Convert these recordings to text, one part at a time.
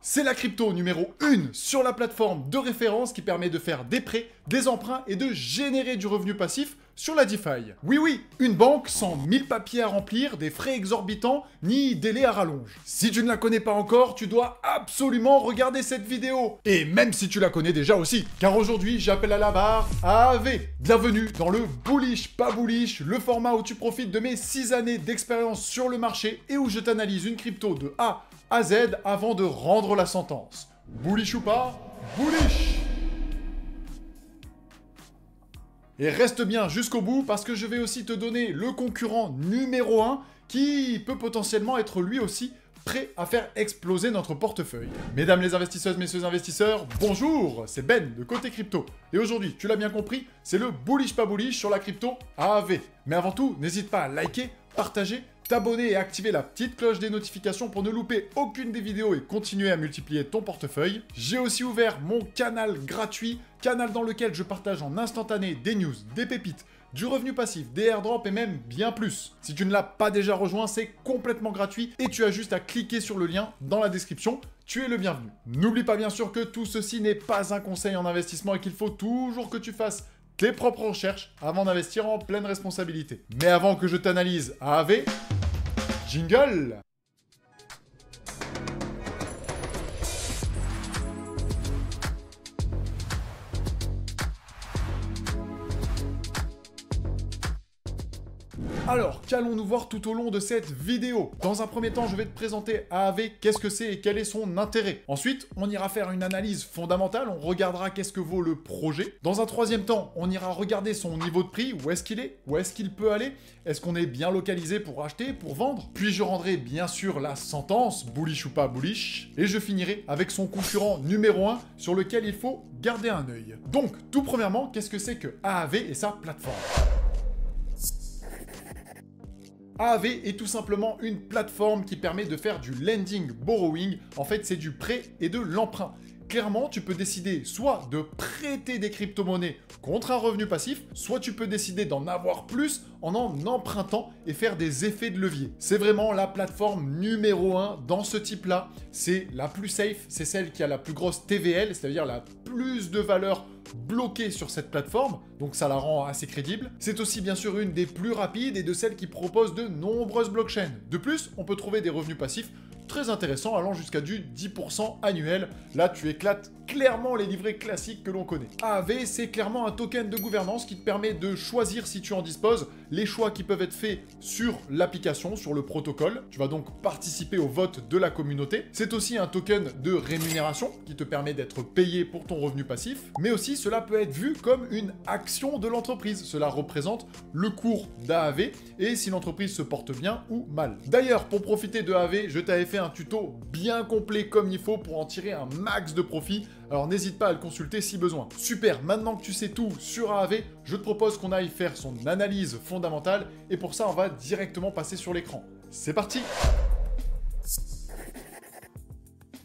C'est la crypto numéro 1 sur la plateforme de référence qui permet de faire des prêts, des emprunts et de générer du revenu passif sur la DeFi. Oui, une banque sans 1000 papiers à remplir, des frais exorbitants, ni délai à rallonge. Si tu ne la connais pas encore, tu dois absolument regarder cette vidéo. Et même si tu la connais déjà aussi, car aujourd'hui j'appelle à la barre AAV. Bienvenue dans le Bullish Pas Bullish, le format où tu profites de mes 6 années d'expérience sur le marché et où je t'analyse une crypto de A à Z avant de rendre la sentence. Bullish ou pas, bullish! Et reste bien jusqu'au bout parce que je vais aussi te donner le concurrent numéro 1 qui peut potentiellement être lui aussi prêt à faire exploser notre portefeuille. Mesdames les investisseuses, messieurs les investisseurs, bonjour, c'est Ben de Côté Crypto. Et aujourd'hui, tu l'as bien compris, c'est le Bullish Pas Bullish sur la crypto AAV. Mais avant tout, n'hésite pas à liker, partager, t'abonner et activer la petite cloche des notifications pour ne louper aucune des vidéos et continuer à multiplier ton portefeuille. J'ai aussi ouvert mon canal gratuit, canal dans lequel je partage en instantané des news, des pépites, du revenu passif, des airdrops et même bien plus. Si tu ne l'as pas déjà rejoint, c'est complètement gratuit et tu as juste à cliquer sur le lien dans la description. Tu es le bienvenu. N'oublie pas bien sûr que tout ceci n'est pas un conseil en investissement et qu'il faut toujours que tu fasses tes propres recherches avant d'investir en pleine responsabilité. Mais avant que je t'analyse AAV, jingle! Alors, qu'allons-nous voir tout au long de cette vidéo? Dans un premier temps, je vais te présenter AAV, qu'est-ce que c'est et quel est son intérêt. Ensuite, on ira faire une analyse fondamentale, on regardera qu'est-ce que vaut le projet. Dans un troisième temps, on ira regarder son niveau de prix, où est-ce qu'il est, où est-ce qu'il peut aller, est-ce qu'on est bien localisé pour acheter, pour vendre. Puis je rendrai bien sûr la sentence, bullish ou pas bullish, et je finirai avec son concurrent numéro 1 sur lequel il faut garder un œil. Donc, tout premièrement, qu'est-ce que c'est que AAV et sa plateforme? AAV est tout simplement une plateforme qui permet de faire du lending borrowing. En fait, c'est du prêt et de l'emprunt. Clairement, tu peux décider soit de prêter des crypto-monnaies contre un revenu passif, soit tu peux décider d'en avoir plus en empruntant et faire des effets de levier. C'est vraiment la plateforme numéro 1 dans ce type-là. C'est la plus safe, c'est celle qui a la plus grosse TVL, c'est-à-dire la plus de valeur bloquée sur cette plateforme, donc ça la rend assez crédible. C'est aussi bien sûr une des plus rapides et de celles qui proposent de nombreuses blockchains. De plus, on peut trouver des revenus passifs très intéressants allant jusqu'à du 10% annuel. Là, tu éclates clairement les livrets classiques que l'on connaît. AAV, c'est clairement un token de gouvernance qui te permet de choisir si tu en disposes, les choix qui peuvent être faits sur l'application, sur le protocole. Tu vas donc participer au vote de la communauté. C'est aussi un token de rémunération qui te permet d'être payé pour ton revenu passif, mais aussi cela peut être vu comme une action de l'entreprise. Cela représente le cours d'AAV et si l'entreprise se porte bien ou mal. D'ailleurs, pour profiter de AAV, je t'avais fait un tuto bien complet comme il faut pour en tirer un max de profit. Alors n'hésite pas à le consulter si besoin. Super, maintenant que tu sais tout sur AAV, je te propose qu'on aille faire son analyse fondamentale et pour ça on va directement passer sur l'écran. C'est parti!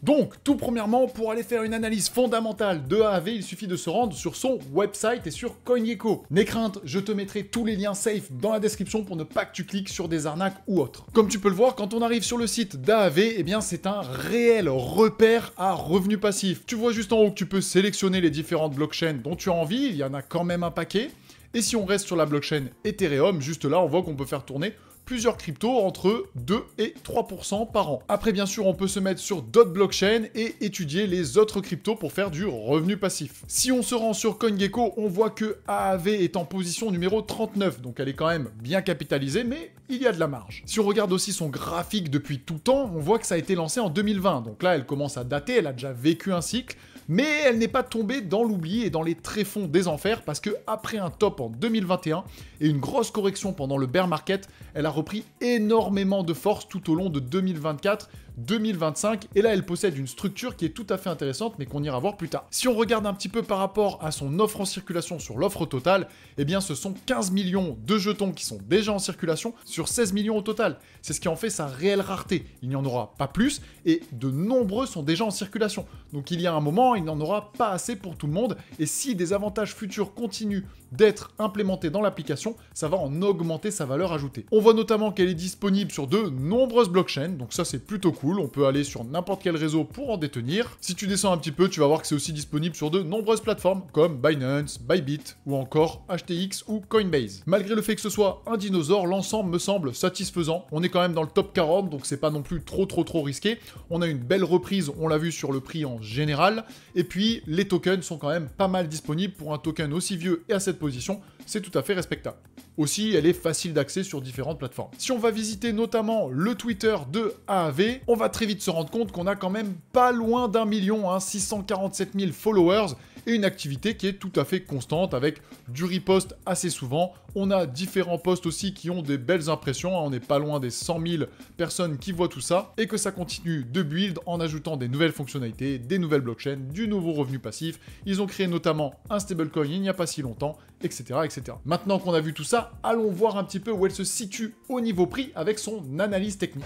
Donc, tout premièrement, pour aller faire une analyse fondamentale de AAV, il suffit de se rendre sur son website et sur CoinGecko. N'aie crainte, je te mettrai tous les liens safe dans la description pour ne pas que tu cliques sur des arnaques ou autres. Comme tu peux le voir, quand on arrive sur le site d'AAV, eh bien c'est un réel repère à revenus passifs. Tu vois juste en haut que tu peux sélectionner les différentes blockchains dont tu as envie, il y en a quand même un paquet. Et si on reste sur la blockchain Ethereum, juste là, on voit qu'on peut faire tourner plusieurs cryptos entre 2 et 3% par an. Après, bien sûr, on peut se mettre sur d'autres blockchains et étudier les autres cryptos pour faire du revenu passif. Si on se rend sur CoinGecko, on voit que AAV est en position numéro 39, donc elle est quand même bien capitalisée, mais il y a de la marge. Si on regarde aussi son graphique depuis tout temps, on voit que ça a été lancé en 2020, donc là, elle commence à dater, elle a déjà vécu un cycle, mais elle n'est pas tombée dans l'oubli et dans les tréfonds des enfers parce que après un top en 2021 et une grosse correction pendant le bear market, elle a repris énormément de force tout au long de 2024, 2025 et là elle possède une structure qui est tout à fait intéressante mais qu'on ira voir plus tard. Si on regarde un petit peu par rapport à son offre en circulation sur l'offre totale, eh bien ce sont 15 millions de jetons qui sont déjà en circulation sur 16 millions au total. C'est ce qui en fait sa réelle rareté. Il n'y en aura pas plus et de nombreux sont déjà en circulation. Donc il y a un moment, il n'en aura pas assez pour tout le monde et si des avantages futurs continuent d'être implémentés dans l'application, ça va en augmenter sa valeur ajoutée. On voit notamment qu'elle est disponible sur de nombreuses blockchains, donc ça c'est plutôt cool. cool, on peut aller sur n'importe quel réseau pour en détenir. Si tu descends un petit peu, tu vas voir que c'est aussi disponible sur de nombreuses plateformes comme Binance, Bybit ou encore HTX ou Coinbase. Malgré le fait que ce soit un dinosaure, l'ensemble me semble satisfaisant. On est quand même dans le top 40, donc c'est pas non plus trop risqué. On a une belle reprise, on l'a vu sur le prix en général. Et puis, les tokens sont quand même pas mal disponibles pour un token aussi vieux et à cette position, c'est tout à fait respectable. Aussi, elle est facile d'accès sur différentes plateformes. Si on va visiter notamment le Twitter de AAV, on va très vite se rendre compte qu'on a quand même pas loin d'1 million, 647 000 followers, et une activité qui est tout à fait constante avec du repost assez souvent. On a différents posts aussi qui ont des belles impressions, on n'est pas loin des 100 000 personnes qui voient tout ça, et que ça continue de build en ajoutant des nouvelles fonctionnalités, des nouvelles blockchains, du nouveau revenu passif. Ils ont créé notamment un stablecoin il n'y a pas si longtemps, etc. etc. Maintenant qu'on a vu tout ça, allons voir un petit peu où elle se situe au niveau prix avec son analyse technique.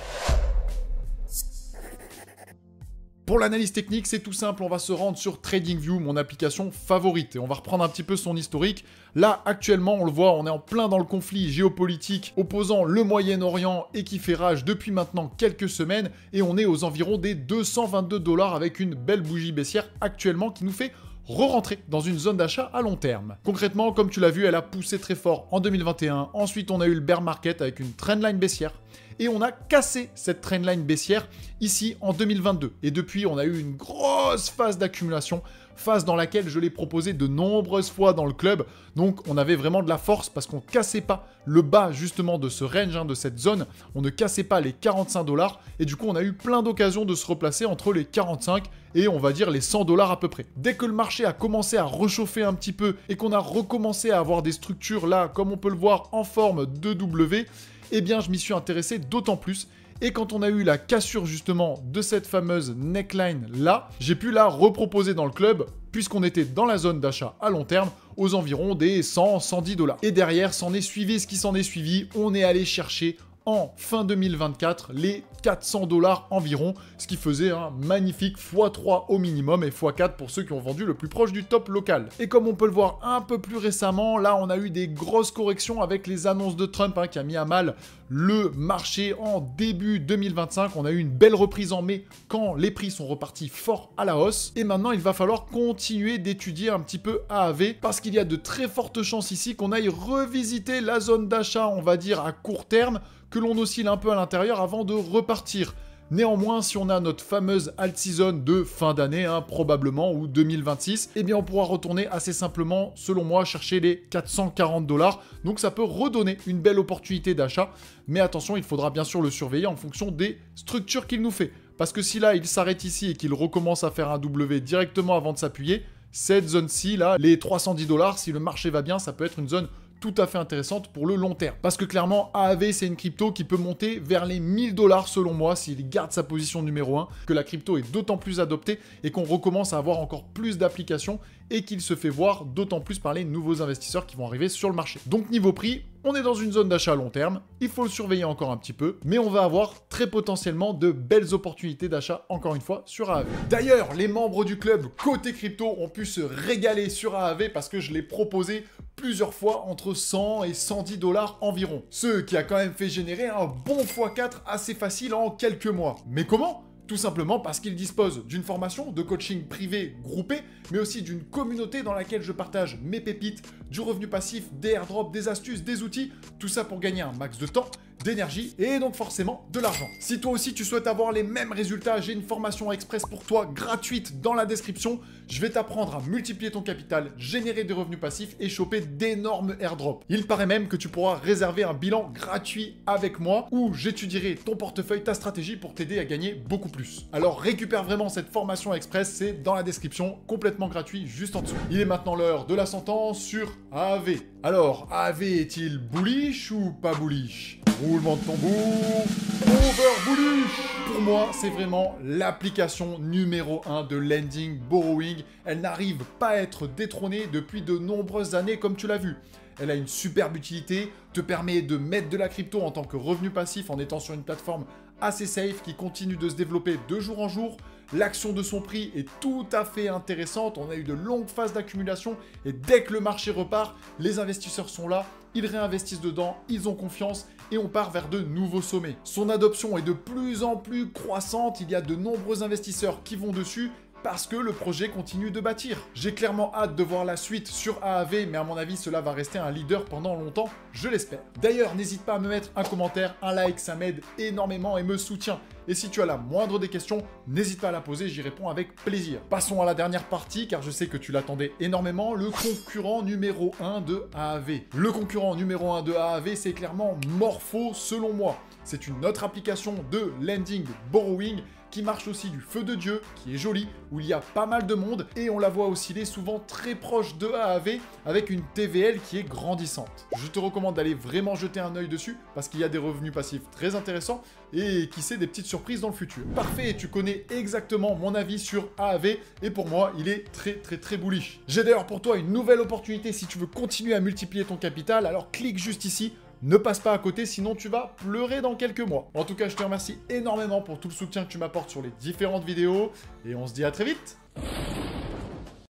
Pour l'analyse technique, c'est tout simple, on va se rendre sur TradingView, mon application favorite, et on va reprendre un petit peu son historique. Là, actuellement, on le voit, on est en plein dans le conflit géopolitique opposant le Moyen-Orient et qui fait rage depuis maintenant quelques semaines, et on est aux environs des 222 $ avec une belle bougie baissière actuellement qui nous fait re-rentrer dans une zone d'achat à long terme. Concrètement, comme tu l'as vu, elle a poussé très fort en 2021. Ensuite, on a eu le bear market avec une trendline baissière. Et on a cassé cette trendline baissière ici en 2022. Et depuis, on a eu une grosse phase d'accumulation, phase dans laquelle je l'ai proposé de nombreuses fois dans le club. Donc on avait vraiment de la force parce qu'on ne cassait pas le bas justement de ce range, de cette zone. On ne cassait pas les 45 $. Et du coup, on a eu plein d'occasions de se replacer entre les 45 et on va dire les 100 $ à peu près. Dès que le marché a commencé à réchauffer un petit peu et qu'on a recommencé à avoir des structures là, comme on peut le voir, en forme de W, eh bien je m'y suis intéressé d'autant plus. Et quand on a eu la cassure justement de cette fameuse neckline là, j'ai pu la reproposer dans le club puisqu'on était dans la zone d'achat à long terme aux environs des 100-110 $. Et derrière, s'en est suivi ce qui s'en est suivi, on est allé chercher en fin 2024 les 400 $ environ, ce qui faisait un magnifique x3 au minimum et x4 pour ceux qui ont vendu le plus proche du top local. Et comme on peut le voir un peu plus récemment, là on a eu des grosses corrections avec les annonces de Trump qui a mis à mal le marché en début 2025. On a eu une belle reprise en mai quand les prix sont repartis fort à la hausse. Et maintenant il va falloir continuer d'étudier un petit peu AAV parce qu'il y a de très fortes chances ici qu'on aille revisiter la zone d'achat, on va dire à court terme, que l'on oscille un peu à l'intérieur avant de repartir. Néanmoins, si on a notre fameuse alt season de fin d'année, probablement, ou 2026, eh bien on pourra retourner assez simplement, selon moi, chercher les 440 $. Donc ça peut redonner une belle opportunité d'achat. Mais attention, il faudra bien sûr le surveiller en fonction des structures qu'il nous fait. Parce que si là, il s'arrête ici et qu'il recommence à faire un W directement avant de s'appuyer, cette zone-ci, là, les 310 $, si le marché va bien, ça peut être une zone tout à fait intéressante pour le long terme. Parce que clairement, AAV, c'est une crypto qui peut monter vers les 1000 $ selon moi s'il garde sa position numéro 1, que la crypto est d'autant plus adoptée et qu'on recommence à avoir encore plus d'applications et qu'il se fait voir d'autant plus par les nouveaux investisseurs qui vont arriver sur le marché. Donc niveau prix, on est dans une zone d'achat à long terme, il faut le surveiller encore un petit peu, mais on va avoir très potentiellement de belles opportunités d'achat encore une fois sur AAV. D'ailleurs, les membres du club côté crypto ont pu se régaler sur AAV parce que je l'ai proposé plusieurs fois entre 100 et 110 $ environ. Ce qui a quand même fait générer un bon x4 assez facile en quelques mois. Mais comment ? Tout simplement parce qu'il dispose d'une formation de coaching privé groupé, mais aussi d'une communauté dans laquelle je partage mes pépites, du revenu passif, des airdrops, des astuces, des outils, tout ça pour gagner un max de temps, d'énergie et donc forcément de l'argent. Si toi aussi tu souhaites avoir les mêmes résultats, j'ai une formation express pour toi gratuite dans la description. Je vais t'apprendre à multiplier ton capital, générer des revenus passifs et choper d'énormes airdrops. Il paraît même que tu pourras réserver un bilan gratuit avec moi où j'étudierai ton portefeuille, ta stratégie pour t'aider à gagner beaucoup plus. Alors récupère vraiment cette formation express, c'est dans la description, complètement gratuit juste en dessous. Il est maintenant l'heure de la sentence sur AAV. Alors, AAV est-il bullish ou pas bullish ? Roulement de tambour, over bullish. Pour moi, c'est vraiment l'application numéro 1 de lending, borrowing. Elle n'arrive pas à être détrônée depuis de nombreuses années, comme tu l'as vu. Elle a une superbe utilité, te permet de mettre de la crypto en tant que revenu passif en étant sur une plateforme assez safe qui continue de se développer de jour en jour. L'action de son prix est tout à fait intéressante. On a eu de longues phases d'accumulation et dès que le marché repart, les investisseurs sont là, ils réinvestissent dedans, ils ont confiance et on part vers de nouveaux sommets. Son adoption est de plus en plus croissante, il y a de nombreux investisseurs qui vont dessus, parce que le projet continue de bâtir. J'ai clairement hâte de voir la suite sur AAV, mais à mon avis, cela va rester un leader pendant longtemps, je l'espère. D'ailleurs, n'hésite pas à me mettre un commentaire, un like, ça m'aide énormément et me soutient. Et si tu as la moindre des questions, n'hésite pas à la poser, j'y réponds avec plaisir. Passons à la dernière partie, car je sais que tu l'attendais énormément, le concurrent numéro 1 de AAV. Le concurrent numéro 1 de AAV, c'est clairement Morpho, selon moi. C'est une autre application de lending borrowing qui marche aussi du feu de Dieu, qui est jolie, où il y a pas mal de monde, et on la voit osciller souvent très proche de AAV, avec une TVL qui est grandissante. Je te recommande d'aller vraiment jeter un œil dessus, parce qu'il y a des revenus passifs très intéressants, et qui sait des petites surprises dans le futur. Parfait, tu connais exactement mon avis sur AAV, et pour moi, il est très bullish. J'ai d'ailleurs pour toi une nouvelle opportunité si tu veux continuer à multiplier ton capital, alors clique juste ici. Ne passe pas à côté, sinon tu vas pleurer dans quelques mois. En tout cas, je te remercie énormément pour tout le soutien que tu m'apportes sur les différentes vidéos, et on se dit à très vite.